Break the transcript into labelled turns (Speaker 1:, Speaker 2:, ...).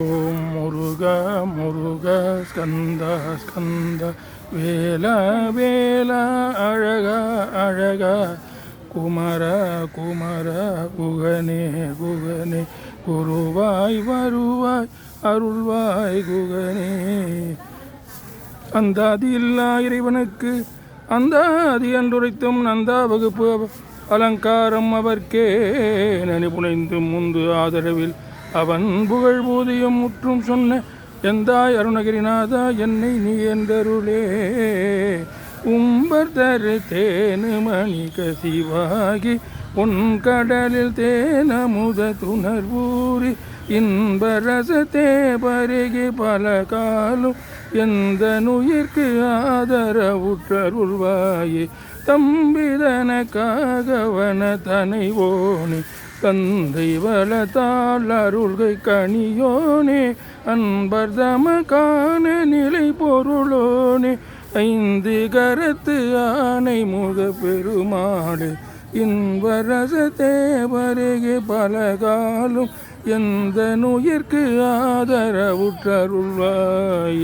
Speaker 1: ஓம் முருக முருக ஸ்கந்த ஸ்கந்த வேல வேல அழக அழக குமர குமர குகனே குகனே குருவாய் வருவாய் அருள்வாய் குகனே. அந்தாதி இல்லா இறைவனுக்கு அந்தாதி என்றுரைத்தும் நந்தா வகுப்பு அலங்காரம் அவர்க்கே நனி புனைந்தும் முந்து ஆதரவில் அவன் புகழ் பூதியும் முற்றும் சொன்ன எந்தாய் அருணகிரிநாதா என்னை நீ என்றருளே. உம்பர் தரு தேனு மணி கசிவாகி உன் கடலில் தேனமுத துணர்வூரி இன்பரசத்தே பருகி பல காலம் எந்த நுயிர்க்கு ஆதரவுற்றருள்வாயே. தம்பிதனக்காகவன தனைவோனே தந்தை வளத்தால் அருள்கை கணியோனே அன்பர் தமக்கான நிலை பொருளோனே. ஐந்து கரத்து ஆனை முக பெருமாளே இன்பரசத்தே பருகி பல காலம் எந்த நுயிர்க்கு ஆதரவுற்றருள்வாயே.